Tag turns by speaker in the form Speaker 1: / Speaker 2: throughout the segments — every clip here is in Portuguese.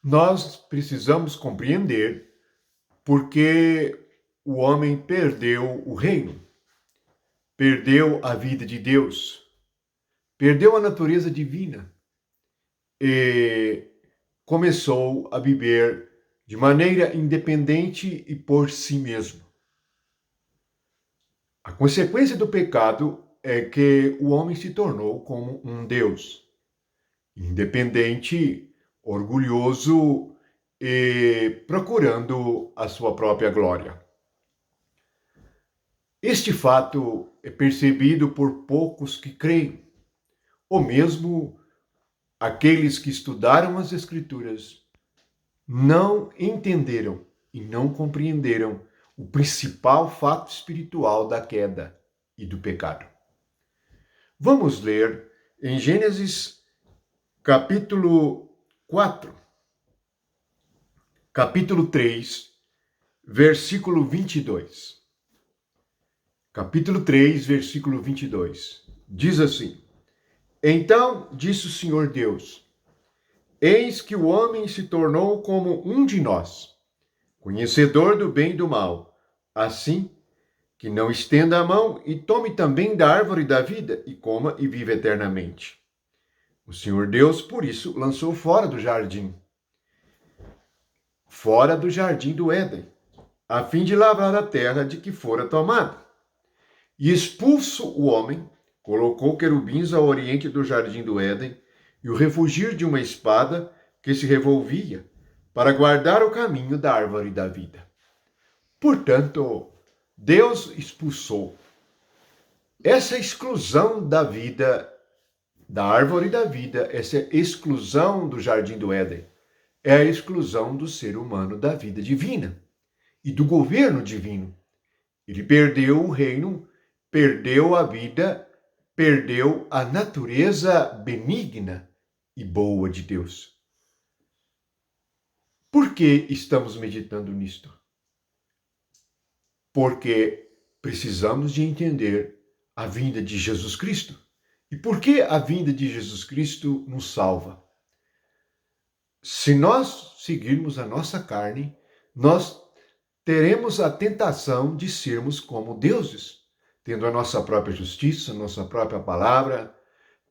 Speaker 1: Nós precisamos compreender porque o homem perdeu o reino, perdeu a vida de Deus, perdeu a natureza divina e começou a viver de maneira independente e por si mesmo. A consequência do pecado é que o homem se tornou como um Deus, independente, orgulhoso e procurando a sua própria glória. Este fato é percebido por poucos que creem, ou mesmo aqueles que estudaram as Escrituras não entenderam e não compreenderam o principal fato espiritual da queda e do pecado. Vamos ler em Gênesis capítulo 4, capítulo 3, versículo 22. Capítulo 3, versículo 22. Diz assim: Então disse o Senhor Deus: Eis que o homem se tornou como um de nós, conhecedor do bem e do mal. Assim, que não estenda a mão e tome também da árvore da vida e coma e viva eternamente. O Senhor Deus, por isso, lançou fora do jardim do Éden, a fim de lavrar a terra de que fora tomada. E expulso o homem, colocou querubins ao oriente do jardim do Éden e o refugir de uma espada que se revolvia para guardar o caminho da árvore da vida. Portanto, Deus expulsou essa exclusão da vida, da árvore da vida, essa exclusão do jardim do Éden, é a exclusão do ser humano da vida divina e do governo divino. Ele perdeu o reino, perdeu a vida, perdeu a natureza benigna e boa de Deus. Por que estamos meditando nisto? Porque precisamos de entender a vinda de Jesus Cristo. E por que a vinda de Jesus Cristo nos salva? Se nós seguirmos a nossa carne, nós teremos a tentação de sermos como deuses, tendo a nossa própria justiça, nossa própria palavra,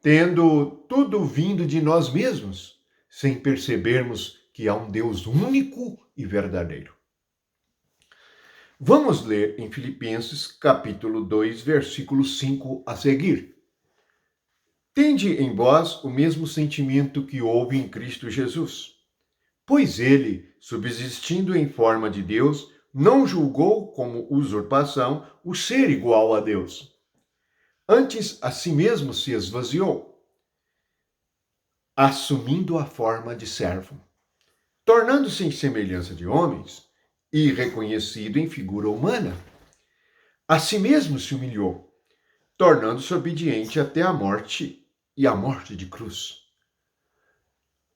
Speaker 1: tendo tudo vindo de nós mesmos, sem percebermos que há um Deus único e verdadeiro. Vamos ler em Filipenses capítulo 2, versículo 5 a seguir. Tende em vós o mesmo sentimento que houve em Cristo Jesus, pois ele, subsistindo em forma de Deus, não julgou como usurpação o ser igual a Deus. Antes, a si mesmo se esvaziou, assumindo a forma de servo, tornando-se em semelhança de homens e reconhecido em figura humana. A si mesmo se humilhou, tornando-se obediente até a morte e a morte de cruz.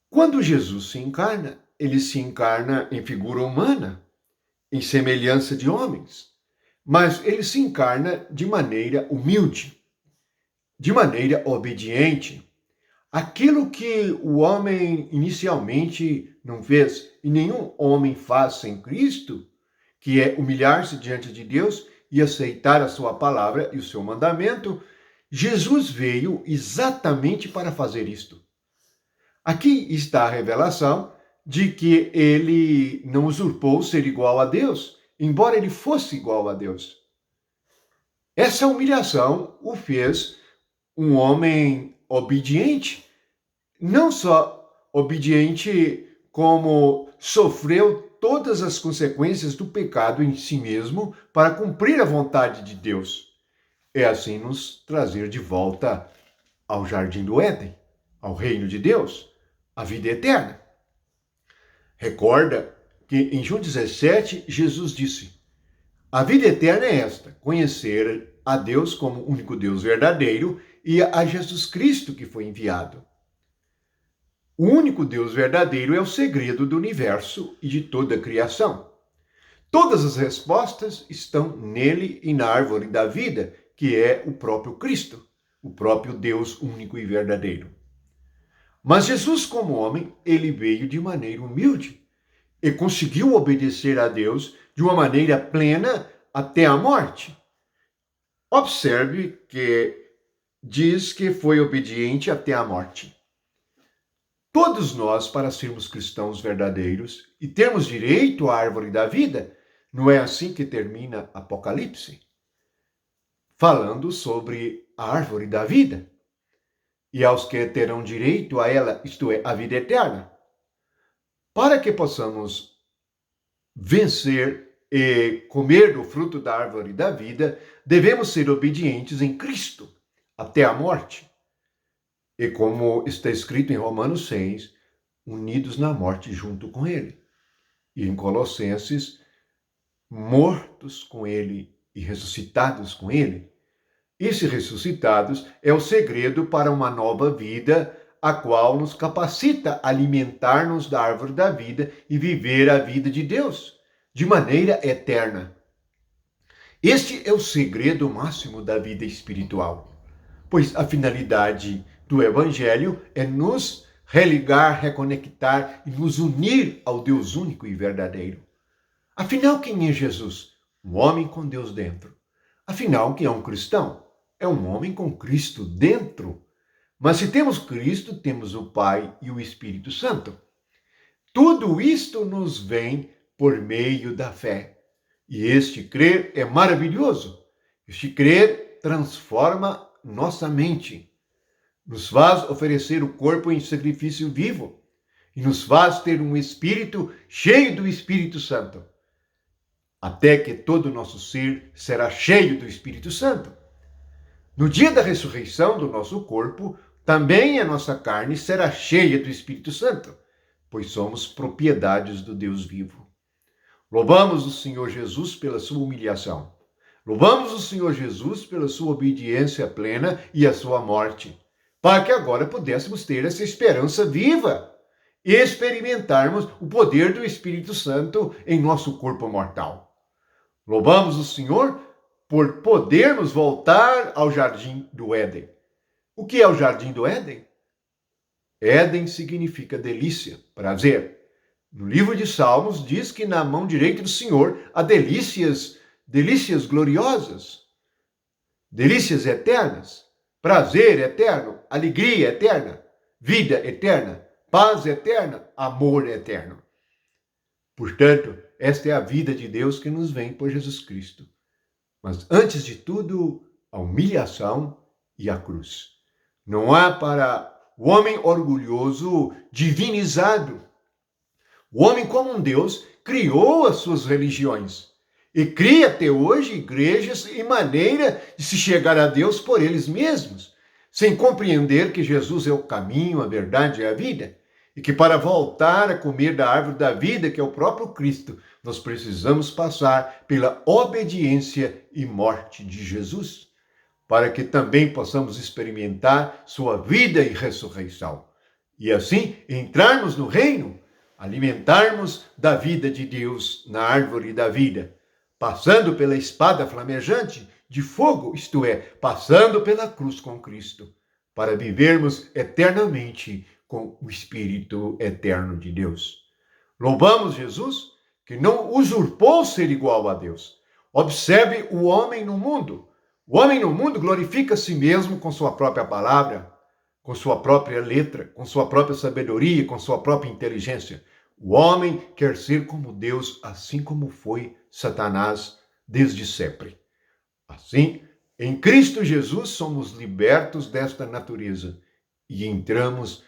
Speaker 1: Quando Jesus se encarna, ele se encarna em figura humana, em semelhança de homens, mas ele se encarna de maneira humilde, de maneira obediente. Aquilo que o homem inicialmente não fez, e nenhum homem faz sem Cristo, que é humilhar-se diante de Deus e aceitar a sua palavra e o seu mandamento, Jesus veio exatamente para fazer isto. Aqui está a revelação de que ele não usurpou ser igual a Deus, embora ele fosse igual a Deus. Essa humilhação o fez um homem obediente, não só obediente, como sofreu todas as consequências do pecado em si mesmo para cumprir a vontade de Deus. É assim nos trazer de volta ao jardim do Éden, ao reino de Deus, à vida eterna. Recorda que em João 17, Jesus disse: a vida eterna é esta, conhecer a Deus como único Deus verdadeiro e a Jesus Cristo que foi enviado. O único Deus verdadeiro é o segredo do universo e de toda a criação. Todas as respostas estão nele e na árvore da vida, que é o próprio Cristo, o próprio Deus único e verdadeiro. Mas Jesus, como homem, ele veio de maneira humilde e conseguiu obedecer a Deus de uma maneira plena até a morte. Observe que diz que foi obediente até a morte. Todos nós, para sermos cristãos verdadeiros e termos direito à árvore da vida, não é assim que termina Apocalipse? Falando sobre a árvore da vida. E aos que terão direito a ela, isto é, a vida eterna. Para que possamos vencer e comer do fruto da árvore da vida, devemos ser obedientes em Cristo até a morte. E como está escrito em Romanos 6, unidos na morte junto com ele. E em Colossenses, mortos com ele e ressuscitados com ele. Esses ressuscitados é o segredo para uma nova vida, a qual nos capacita a alimentar-nos da árvore da vida e viver a vida de Deus de maneira eterna. Este é o segredo máximo da vida espiritual, pois a finalidade do Evangelho é nos religar, reconectar e nos unir ao Deus único e verdadeiro. Afinal, quem é Jesus? Um homem com Deus dentro. Afinal, quem é um cristão? É um homem com Cristo dentro. Mas se temos Cristo, temos o Pai e o Espírito Santo. Tudo isto nos vem por meio da fé. E este crer é maravilhoso. Este crer transforma nossa mente. Nos faz oferecer o corpo em sacrifício vivo. E nos faz ter um espírito cheio do Espírito Santo. Até que todo o nosso ser será cheio do Espírito Santo. No dia da ressurreição do nosso corpo, também a nossa carne será cheia do Espírito Santo, pois somos propriedades do Deus vivo. Louvamos o Senhor Jesus pela sua humilhação. Louvamos o Senhor Jesus pela sua obediência plena e a sua morte, para que agora pudéssemos ter essa esperança viva e experimentarmos o poder do Espírito Santo em nosso corpo mortal. Louvamos o Senhor por podermos voltar ao jardim do Éden. O que é o jardim do Éden? Éden significa delícia, prazer. No livro de Salmos diz que na mão direita do Senhor há delícias gloriosas, delícias eternas, prazer eterno, alegria eterna, vida eterna, paz eterna, amor eterno. Portanto, esta é a vida de Deus que nos vem por Jesus Cristo. Mas, antes de tudo, a humilhação e a cruz. Não há para o homem orgulhoso divinizado. O homem, como um Deus, criou as suas religiões e cria até hoje igrejas e maneira de se chegar a Deus por eles mesmos, sem compreender que Jesus é o caminho, a verdade e a vida, e que para voltar a comer da árvore da vida, que é o próprio Cristo, nós precisamos passar pela obediência e morte de Jesus, para que também possamos experimentar sua vida e ressurreição. E assim entrarmos no reino, alimentarmos da vida de Deus na árvore da vida, passando pela espada flamejante de fogo, isto é, passando pela cruz com Cristo, para vivermos eternamente com o Espírito eterno de Deus. Louvamos Jesus, que não usurpou ser igual a Deus. Observe o homem no mundo. O homem no mundo glorifica a si mesmo com sua própria palavra, com sua própria letra, com sua própria sabedoria, com sua própria inteligência. O homem quer ser como Deus, assim como foi Satanás desde sempre. Assim, em Cristo Jesus somos libertos desta natureza e entramos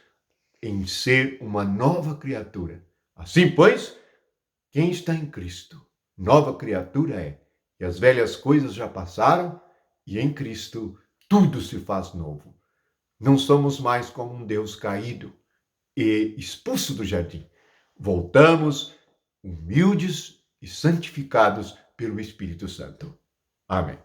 Speaker 1: em ser uma nova criatura. Assim, pois, quem está em Cristo, nova criatura é. E as velhas coisas já passaram, e em Cristo tudo se faz novo. Não somos mais como um Deus caído e expulso do jardim. Voltamos humildes e santificados pelo Espírito Santo. Amém.